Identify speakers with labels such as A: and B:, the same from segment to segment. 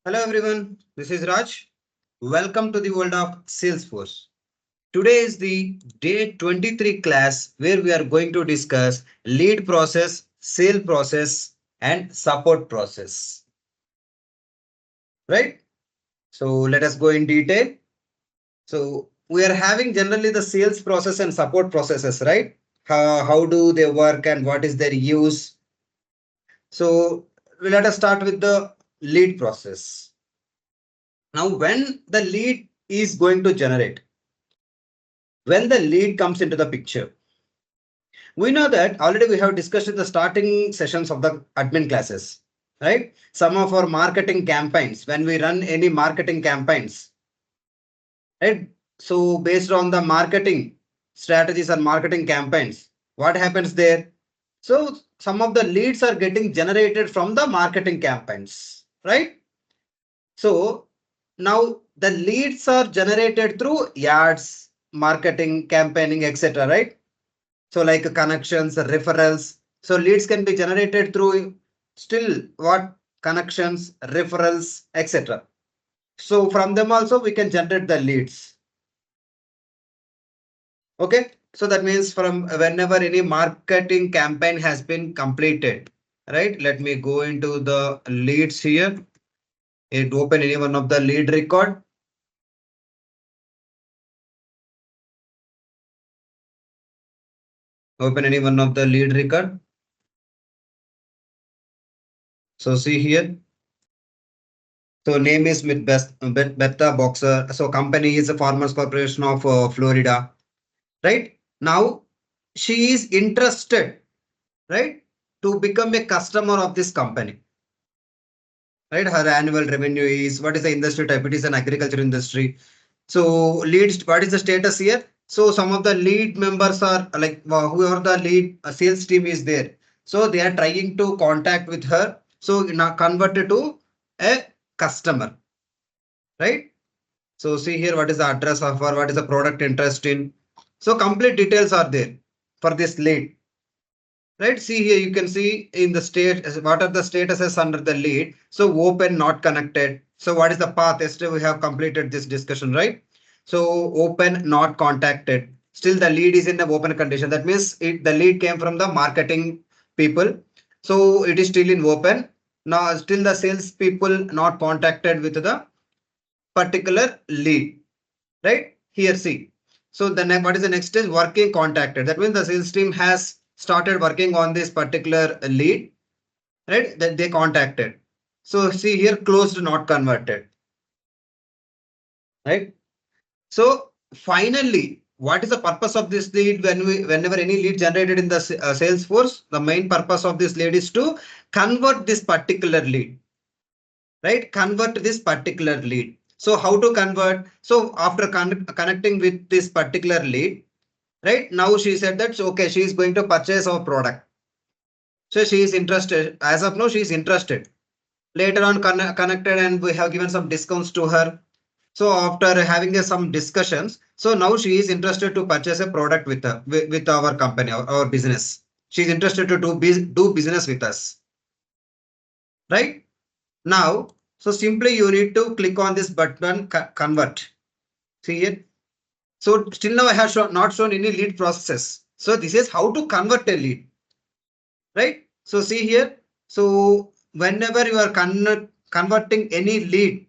A: Hello everyone, this is Raj. Welcome to the world of Salesforce. Today is the day 23 class where we are going to discuss lead process, sale process and support process. Right? So let us go in detail. So we are having generally the sales process and support processes, right? How do they work and what is their use? So let us start with the lead process. Now, when the lead is going to generate, when the lead comes into the picture, we know that already we have discussed in the starting sessions of the admin classes, right? Some of our marketing campaigns, when we run any marketing campaigns, right? So based on the marketing strategies and marketing campaigns, what happens there? So some of the leads are getting generated from the marketing campaigns, right? So now the leads are generated through ads, marketing, campaigning, etc. Right? So like connections, referrals. So leads can be generated through still what connections, referrals, etc. So from them also we can generate the leads. Okay. So that means from whenever any marketing campaign has been completed, right? Let me go into the leads here. It open any one of the lead record. Open any one of the lead record. So see here. So name is Betta Boxer. So company is a Farmers Corporation of Florida. Right now, she is interested, right, to become a customer of this company. Right, her annual revenue is what is the industry type? It is an agriculture industry. So leads, what is the status here? So some of the lead members are like whoever the lead sales team is there. So they are trying to contact with her. So now convert it to a customer, right? So see here what is the address of her, what is the product interest in. So complete details are there for this lead. Right, see here you can see in the state what are the statuses under the lead. So open, not connected. So what is the path? Yesterday we have completed this discussion, right? So open, not contacted. Still the lead is in the open condition. That means the lead came from the marketing people. So it is still in open. Now still the sales people not contacted with the particular lead. Right here, see. So the next, what is the next is working contacted. That means the sales team has started working on this particular lead, right? That they contacted. So see here, closed, not converted, right? So finally, what is the purpose of this lead? Whenever any lead generated in the Salesforce, the main purpose of this lead is to convert this particular lead, right? Convert this particular lead. So how to convert? So after connecting with this particular lead, right now she said that okay, she is going to purchase our product. So she is interested. As of now, she is interested. Later on, connected and we have given some discounts to her. So after having some discussions, so now she is interested to purchase a product with our company, our business. She is interested to do business with us, right? Now, so simply you need to click on this button, convert. See it. So still now I have not shown any lead processes. So this is how to convert a lead, right? So see here. So whenever you are converting any lead,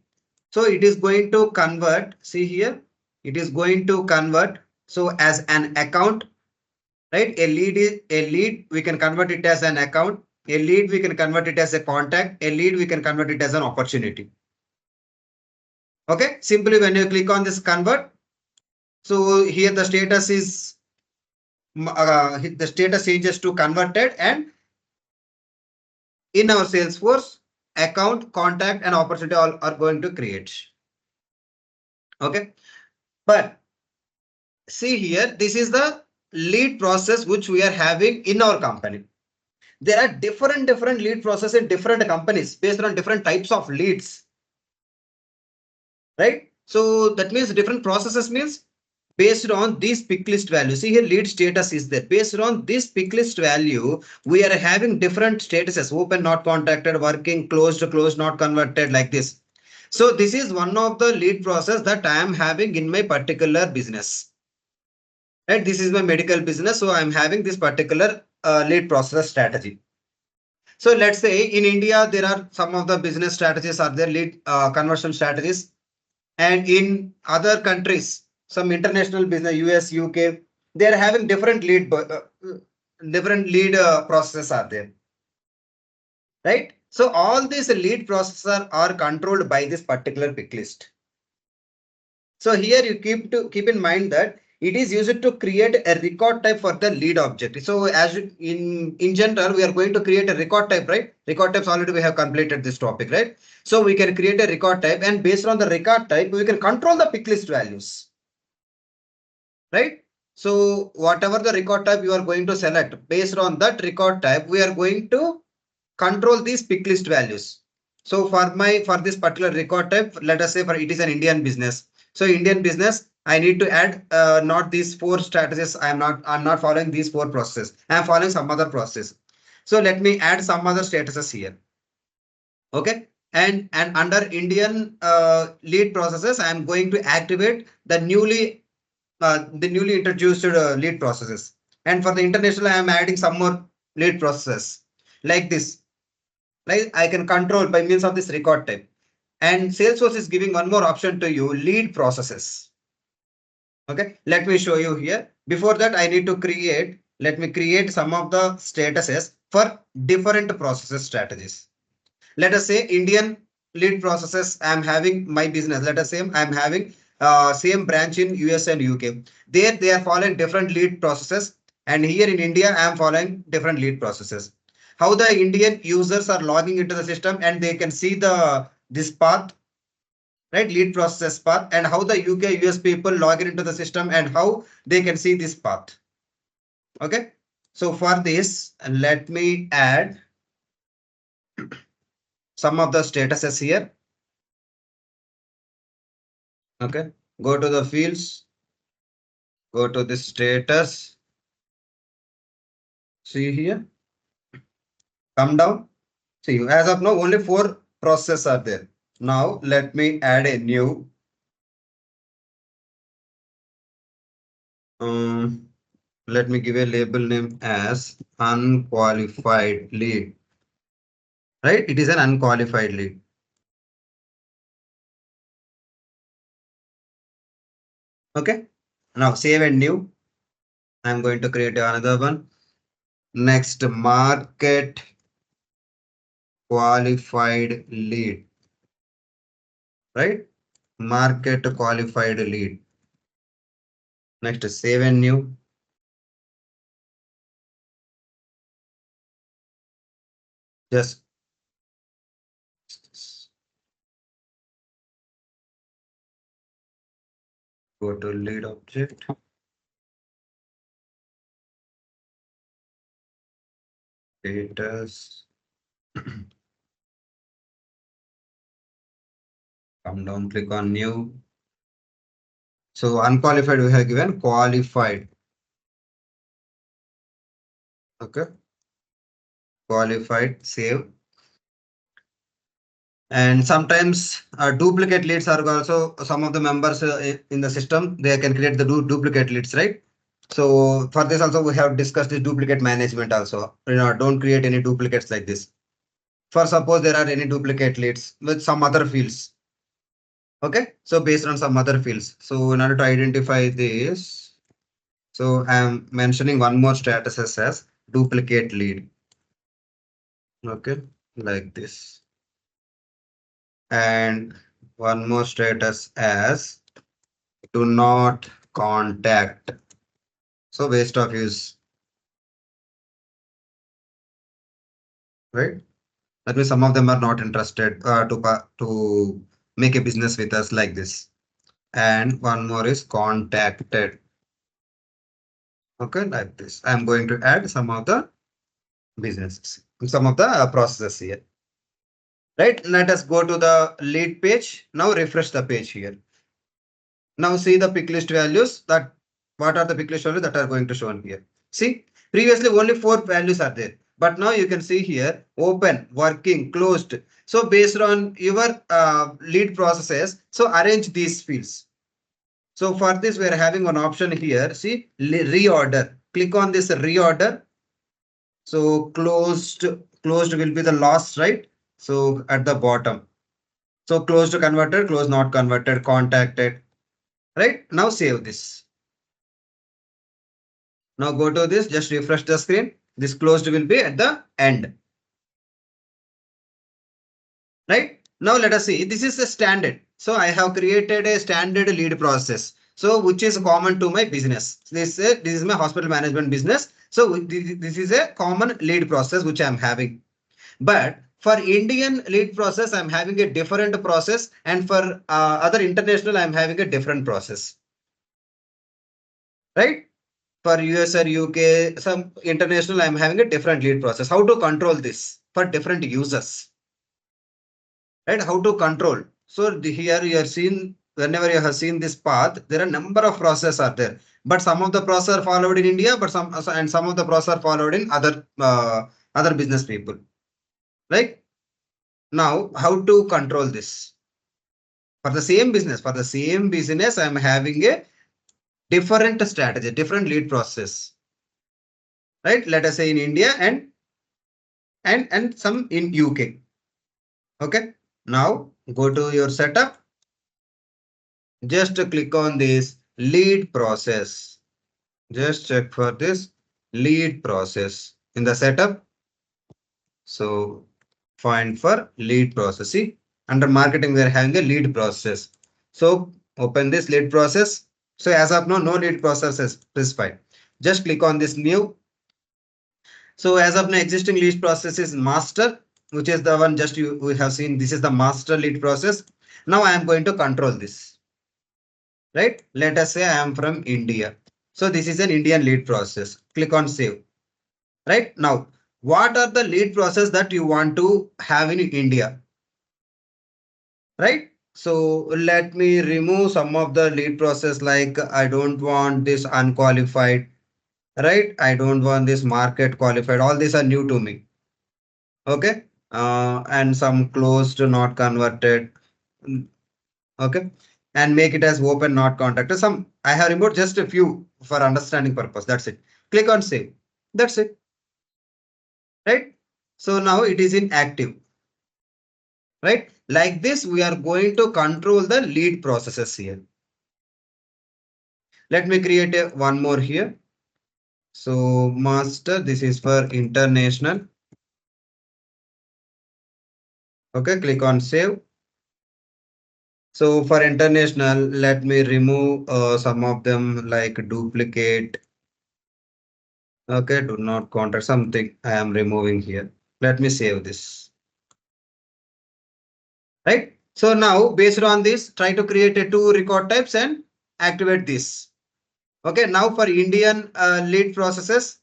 A: so it is going to convert. See here, it is going to convert. So as an account, right? A lead is a lead. We can convert it as an account. A lead we can convert it as a contact. A lead we can convert it as an opportunity. Okay. Simply when you click on this convert, so here the status is the status changes to converted, and in our Salesforce, account, contact, and opportunity all are going to create. Okay. But see here, this is the lead process which we are having in our company. There are different lead process in different companies based on different types of leads. Right. So that means different processes means based on this pick list value. See here, lead status is there. Based on this pick list value, we are having different statuses: open, not contacted, working, closed, not converted, like this. So this is one of the lead process that I am having in my particular business. Right? This is my medical business. So I'm having this particular lead process strategy. So let's say in India, there are some of the business strategies are there, lead conversion strategies. And in other countries, some international business, US, UK, they are having different lead processes are there, right? So all these lead processes are controlled by this particular pick list. So here you keep in mind that it is used to create a record type for the lead object. So in general, we are going to create a record type, right? Record types already we have completed this topic, right? So we can create a record type, and based on the record type, we can control the pick list values, right? So whatever the record type you are going to select, based on that record type, we are going to control these pick list values. So for this particular record type, let us say for it is an Indian business. So Indian business, I need to add not these four strategies. I'm not following these four processes. I'm following some other process. So let me add some other statuses here. Okay. And under Indian lead processes, I'm going to activate the newly introduced lead processes. And for the international, I am adding some more lead processes like this. Like I can control by means of this record type. And Salesforce is giving one more option to you, lead processes. Okay, let me show you here. Before that, let me create some of the statuses for different processes strategies. Let us say Indian lead processes, I'm having my business. Let us say I'm having same branch in US and UK. There they are following different lead processes. And here in India, I'm following different lead processes. How the Indian users are logging into the system and they can see this path, right? Lead process path, and how the UK US people log into the system and how they can see this path. Okay. So for this, let me add some of the statuses here. Okay. Go to the fields, go to the status. See here, come down. See, as of now, only four processes are there. Now let me add a new let me give a label name as unqualified lead. Right? It is an unqualified lead. Okay. Now save and new. I'm going to create another one. Next, market qualified lead. Right? Market qualified lead. Next, save and new. Just go to lead object. Status. Come down, click on new. So unqualified we have given qualified. Okay. Qualified, save. And sometimes duplicate leads are also some of the members in the system. They can create the duplicate leads, right? So for this also we have discussed the duplicate management also. Don't create any duplicates like this. For suppose there are any duplicate leads with some other fields. Okay, so based on some other fields. So in order to identify this, so I'm mentioning one more status as duplicate lead. Okay, like this. And one more status as do not contact. So waste of use, right? That means some of them are not interested to make a business with us like this. And one more is contacted. Okay, like this. I'm going to add some of the businesses, some of the processes here. Right? Let us go to the lead page. Now refresh the page here. Now see the pick list values that what are the pick list values that are going to show in here. See, previously only four values are there. But now you can see here open, working, closed. So based on your lead processes, so arrange these fields. So for this, we are having one option here. See, reorder. Click on this reorder. So closed will be the last, right? So at the bottom. So closed converted, closed not converted, contacted. Right? Now save this. Now go to this, just refresh the screen. This closed will be at the end. Right? Now let us see. This is a standard. So I have created a standard lead process. So which is common to my business. This is my hospital management business. So this is a common lead process which I am having. But for Indian lead process, I'm having a different process, and for other international, I'm having a different process. Right? For US or UK, some international, I'm having a different lead process. How to control this for different users? Right? How to control? So here you are seen, whenever you have seen this path, there are a number of processes are there. But some of the process are followed in India, but some of the process are followed in other business people. Right? Now, how to control this? For the same business, I'm having a different strategy, different lead process, right? Let us say in India and some in UK. Okay. Now go to your setup. Just click on this lead process. Just check for this lead process in the setup. So find for lead process. See, under marketing, we are having a lead process. So open this lead process. So as of now, no lead process is specified. Just click on this new. So as of now, existing lead process is master, which is the one just we have seen. This is the master lead process. Now I am going to control this, right? Let us say I am from India. So this is an Indian lead process. Click on save, right? Now, what are the lead process that you want to have in India? Right? So let me remove some of the lead process, like I don't want this unqualified, right? I don't want this market qualified. All these are new to me. Okay. And some closed, not converted. Mm, okay. And make it as open, not contacted. Some I have removed just a few for understanding purpose. That's it. Click on save. That's it. Right. So now it is in active. Right. Like this, we are going to control the lead processes here. Let me create one more here. So master, this is for international. Okay, click on save. So for international, let me remove some of them like duplicate. Okay, do not contact something I am removing here. Let me save this. Right. So now based on this, try to create a two record types and activate this. Okay, now for Indian lead processes,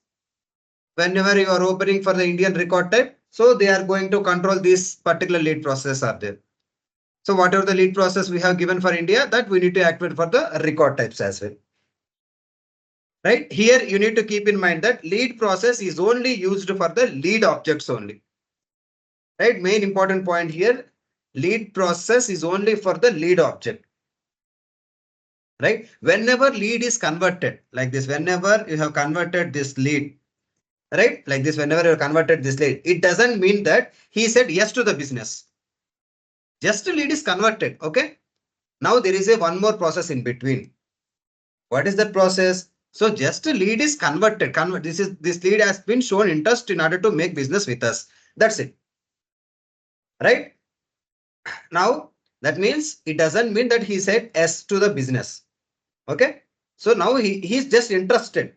A: whenever you are opening for the Indian record type, so they are going to control this particular lead process are there. So whatever the lead process we have given for India, that we need to activate for the record types as well. Right here, you need to keep in mind that lead process is only used for the lead objects only. Right, main important point here, lead process is only for the lead object. Right, whenever lead is converted like this, whenever you have converted this lead, right, like this, whenever you have converted this lead, it doesn't mean that he said yes to the business. Just lead is converted. Okay. Now there is a one more process in between. What is that process? So just a lead is converted. This lead has been shown interest in order to make business with us. That's it. Right? Now that means it doesn't mean that he said yes to the business. Okay. So now he's just interested.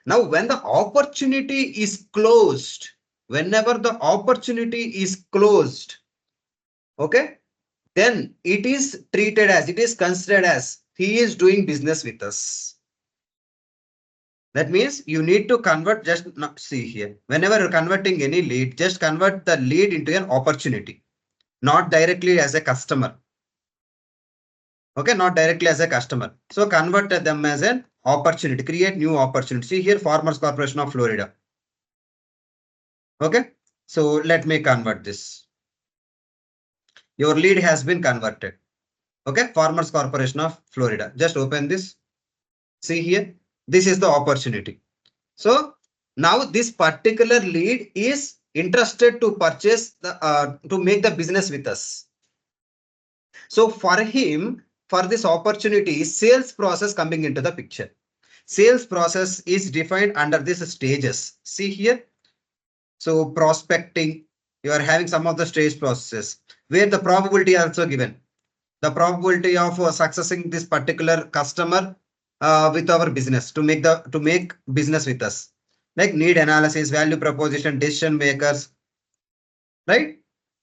A: Now when the opportunity is closed, whenever the opportunity is closed, okay, then it is treated as, it is considered as he is doing business with us. That means you need to convert, just not see here. Whenever you're converting any lead, just convert the lead into an opportunity, not directly as a customer. Okay, not directly as a customer. So convert them as an opportunity, create new opportunity. See here, Farmers Corporation of Florida. Okay. So let me convert this. Your lead has been converted. Okay. Farmers Corporation of Florida. Just open this. See here. This is the opportunity. So now this particular lead is interested to purchase the to make the business with us. So for him, for this opportunity, sales process coming into the picture. Sales process is defined under these stages. See here. So prospecting, you are having some of the stage processes where the probability also given. The probability of successing this particular customer with our business to make business with us, like need analysis, value proposition, decision makers, right?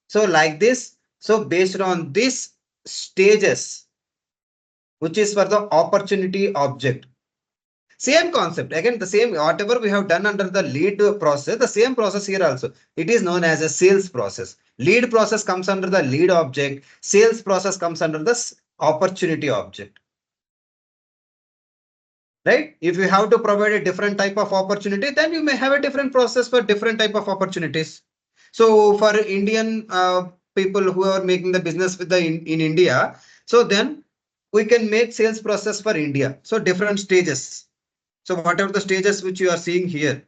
A: So like this. So based on these stages, which is for the opportunity object. Same concept. Again, the same, whatever we have done under the lead process, the same process here also. It is known as a sales process. Lead process comes under the lead object. Sales process comes under the opportunity object. Right? If you have to provide a different type of opportunity, then you may have a different process for different type of opportunities. So for Indian people who are making the business with the in India, so then we can make sales process for India. So different stages. So whatever the stages which you are seeing here,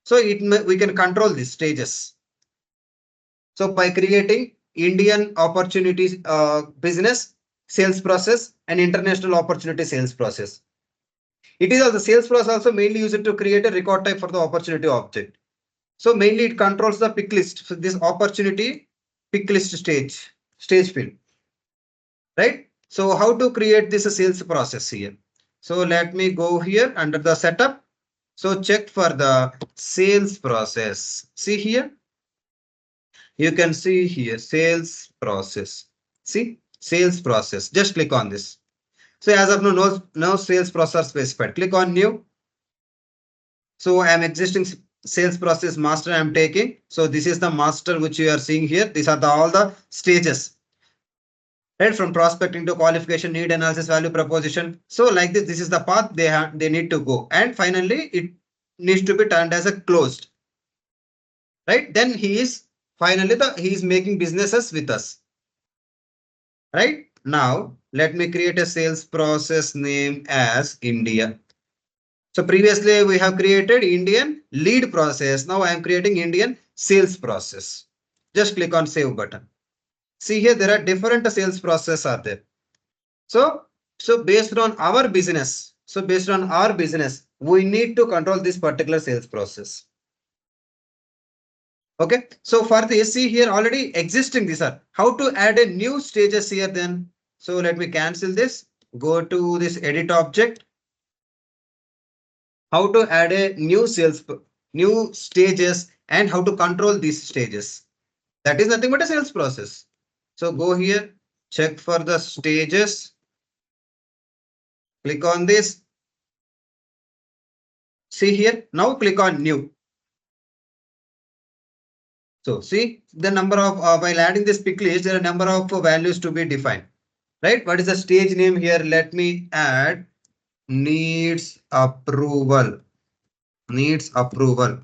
A: so we can control these stages. So by creating Indian opportunities business sales process and international opportunity sales process. It is also sales process also mainly used to create a record type for the opportunity object. So mainly it controls the pick list. So this opportunity pick list stage field, right? So how to create this sales process here? So let me go here under the setup. So check for the sales process. See here, you can see here sales process. See sales process. Just click on this. So as of now, no sales process specified. Click on new. So I am existing sales process master I am taking. So this is the master which you are seeing here. These are all the stages. Right, from prospecting to qualification, need analysis, value proposition. So like this is the path they need to go. And finally, it needs to be turned as a closed. Right. Then he is making businesses with us. Right. Now let me create a sales process name as India. So previously we have created Indian lead process. Now I am creating Indian sales process. Just click on save button. See here, there are different sales process are there. So, based on our business, we need to control this particular sales process. Okay. So for this, see here already existing these are. How to add a new stages here then? So let me cancel this. Go to this edit object. How to add a new stages and how to control these stages. That is nothing but a sales process. So go here, check for the stages. Click on this. See here. Now click on new. So see the number of while adding this pick list, there are a number of values to be defined. Right? What is the stage name here? Let me add needs approval. Needs approval.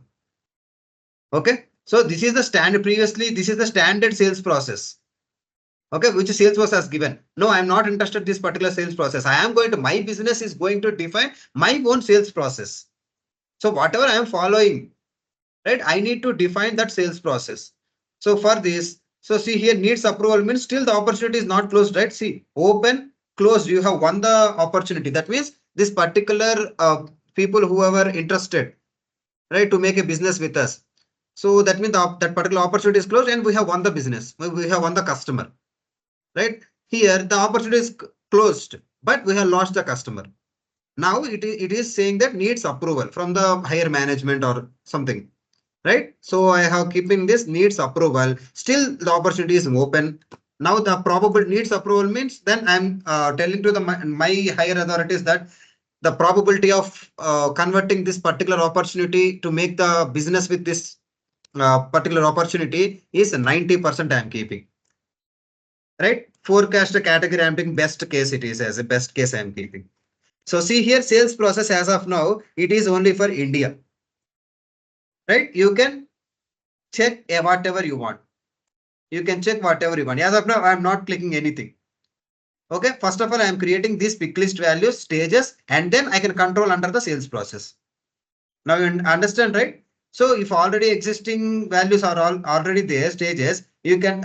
A: Okay. So this is the standard. Previously, this is the standard sales process. Okay, which Salesforce has given. No, I'm not interested in this particular sales process. I am going to, my business is going to define my own sales process. So whatever I am following, right, I need to define that sales process. So for this, so see here needs approval means still the opportunity is not closed, right? See, open, closed, you have won the opportunity. That means this particular people who are interested, right, to make a business with us. So that means that particular opportunity is closed and we have won the business. We have won the customer. Right here the opportunity is closed, but we have lost the customer. Now it is saying that needs approval from the higher management or something, right? So I have keeping this needs approval, still the opportunity is open. Now the probable needs approval means then I'm telling to the my higher authorities that the probability of converting this particular opportunity to make the business with this particular opportunity is 90% I'm keeping. Right? Forecast category I'm taking best case, it is as a best case I'm keeping. So see here sales process as of now, it is only for India. Right? You can check whatever you want. You can check whatever you want. As of now, I'm not clicking anything. Okay, first of all, I'm creating these pick list values, stages, and then I can control under the sales process. Now you understand, right? So if already existing values are all already there, stages, you can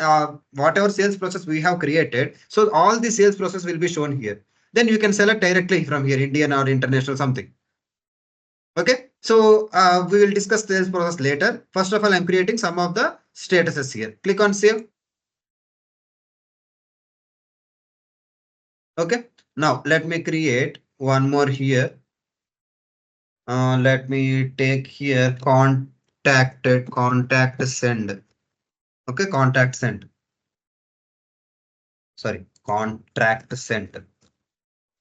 A: whatever sales process we have created. So all the sales process will be shown here. Then you can select directly from here, Indian or international something. Okay, so we will discuss sales process later. First of all, I'm creating some of the statuses here. Click on save. Okay, now let me create one more here. Let me take here contact send. Okay, contact send. Sorry, contract sent.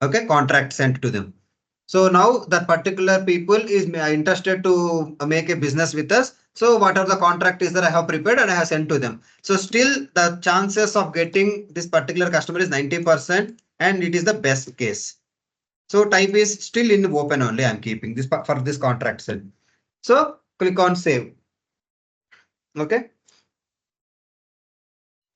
A: Okay, contract sent to them. So now that particular people is interested to make a business with us. So whatever the contract is that I have prepared and I have sent to them. So still the chances of getting this particular customer is 90% and it is the best case. So type is still in open only. I'm keeping this for this contract send. So click on save. Okay.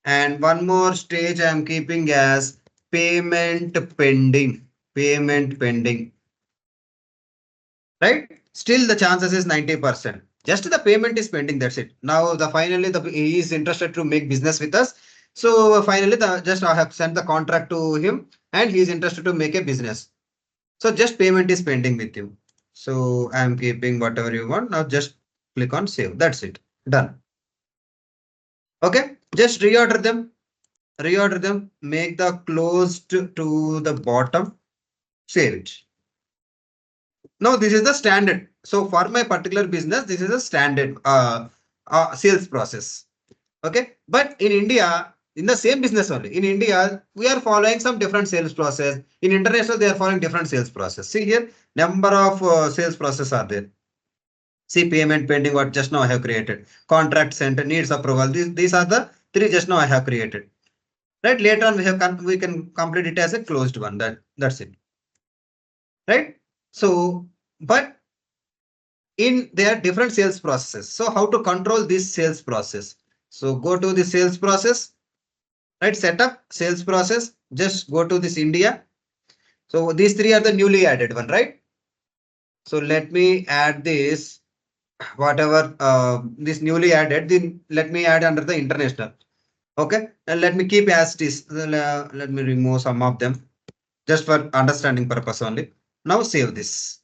A: And one more stage I'm keeping as payment pending. Payment pending. Right? Still the chances is 90%. Just the payment is pending. That's it. Now the finally he is interested to make business with us. So finally just I have sent the contract to him and he is interested to make a business. So just payment is pending with him. So I'm keeping whatever you want. Now just click on save. That's it. Done. Okay. Just reorder them. Reorder them. Make the closed to the bottom. Save it. Now this is the standard. So for my particular business, this is a standard sales process. Okay. But in India, in the same business only, in India, we are following some different sales process. In international, they are following different sales process. See here, number of sales process are there. See payment pending, what just now I have created. Contract sent, needs approval. These are the three just now I have created. Right. Later on, we can complete it as a closed one. That's it. Right. So, but in their different sales processes. So how to control this sales process? So go to the sales process, right? Setup sales process. Just go to this India. So these three are the newly added one, right? So let me add this, whatever this newly added, then let me add under the international. Okay. And let me keep as it is. Let me remove some of them just for understanding purpose only. Now save this.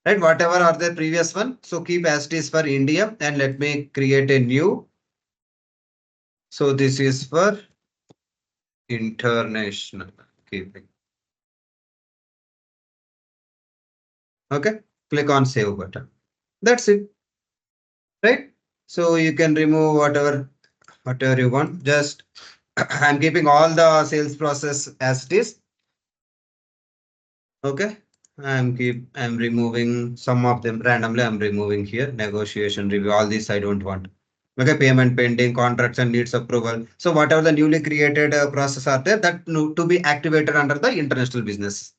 A: Right, whatever are the previous one, so keep as it is for India and let me create a new. So this is for international keeping. Okay, click on save button. That's it. Right, so you can remove whatever you want. Just I'm keeping all the sales process as it is. Okay, I'm removing some of them randomly. I'm removing here negotiation review. All these I don't want. Okay, payment pending, contracts and needs approval. So whatever the newly created process are there, that to be activated under the international business,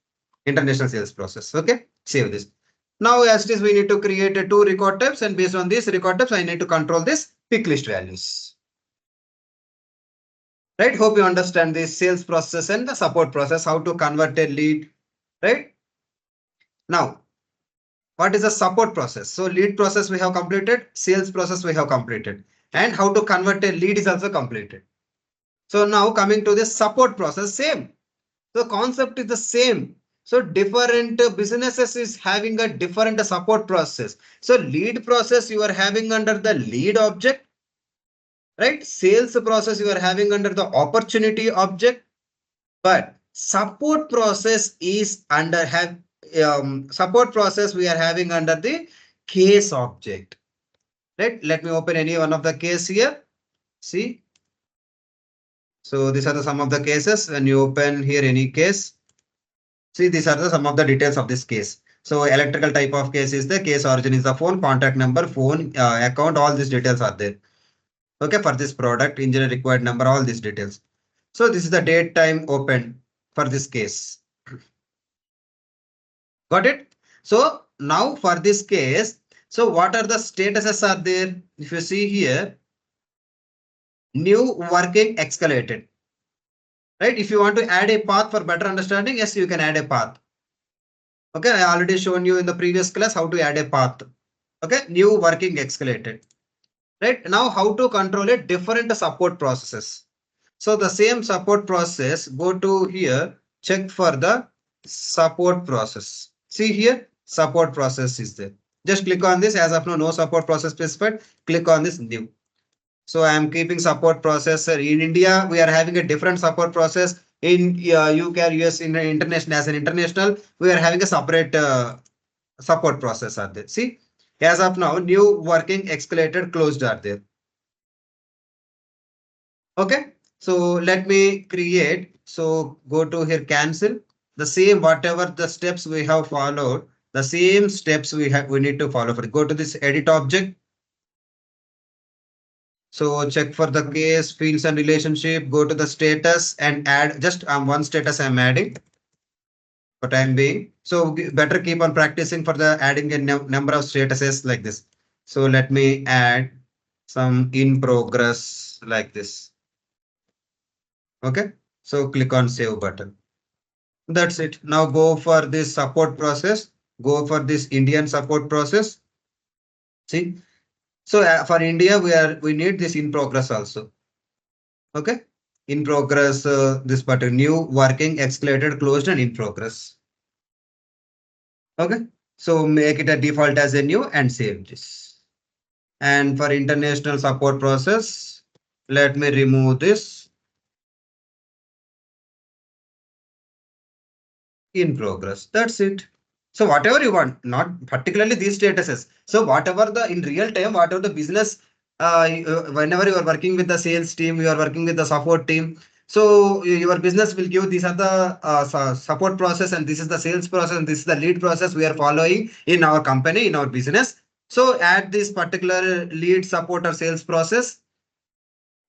A: international sales process. Okay, save this. Now as it is, we need to create two record types, and based on these record types, I need to control this pick list values. Right? Hope you understand this sales process and the support process, how to convert a lead. Right? Now, what is the support process? So lead process we have completed, sales process we have completed, and how to convert a lead is also completed. So now coming to the support process, same. The concept is the same. So different businesses is having a different support process. So lead process you are having under the lead object, right? Sales process you are having under the opportunity object, but support process is under support process we are having under the case object. Right? Let me open any one of the case here. See. So these are the some of the cases. When you open here any case, see these are the some of the details of this case. So electrical type of case is the case origin is the phone, contact number, phone, account, all these details are there. Okay, for this product, engineer required number, all these details. So this is the date time open for this case. Got it? So now for this case, So what are the statuses are there? If you see here, new working escalated, right? If you want to add a path for better understanding, yes, you can add a path. Okay, I already shown you in the previous class how to add a path. Okay, new working escalated. Right now, how to control a different support processes. So the same support process, go to here, check for the support process. See here, support process is there. Just click on this. As of now, no support process specified. Click on this new. So I am keeping support process. In India, we are having a different support process. In UK, US, in international, as an international, we are having a separate support process are there. See, as of now, new working escalated closed are there. Okay. So let me create. So go to here, cancel. The same, whatever the steps we have followed, the same steps we need to follow. For go to this edit object. So check for the case, fields and relationship, go to the status and add just one status I'm adding for time being. So better keep on practicing for the adding a number of statuses like this. So let me add some in progress like this. Okay. So click on save button. That's it. Now go for this support process. Go for this Indian support process. See. So for India, we need this in progress also. Okay. In progress, this button new working escalated closed and in progress. Okay. So make it a default as a new and save this. And for international support process, let me remove this in progress. That's it. So whatever you want, not particularly these statuses. So whatever the in real time, whatever the business, whenever you are working with the sales team, you are working with the support team. So your business will give these are the support process and this is the sales process and this is the lead process we are following in our company, in our business. So add this particular lead support or sales process,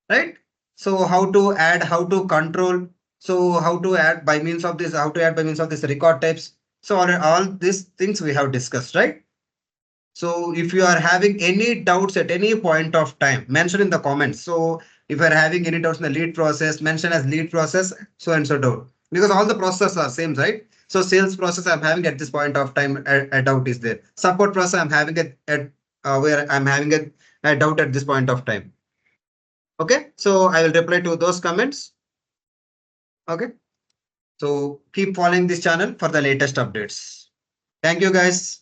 A: right? So how to add, how to control, so how to add by means of this, how to add by means of this record types. So all these things we have discussed, right? So if you are having any doubts at any point of time, mention in the comments. So if you are having any doubts in the lead process, mention as lead process, so and so doubt. Because all the processes are same, right? So sales process I'm having at this point of time, a doubt is there. Support process I'm having at where I'm having a doubt at this point of time. Okay, so I will reply to those comments. Okay, so keep following this channel for the latest updates. Thank you, guys.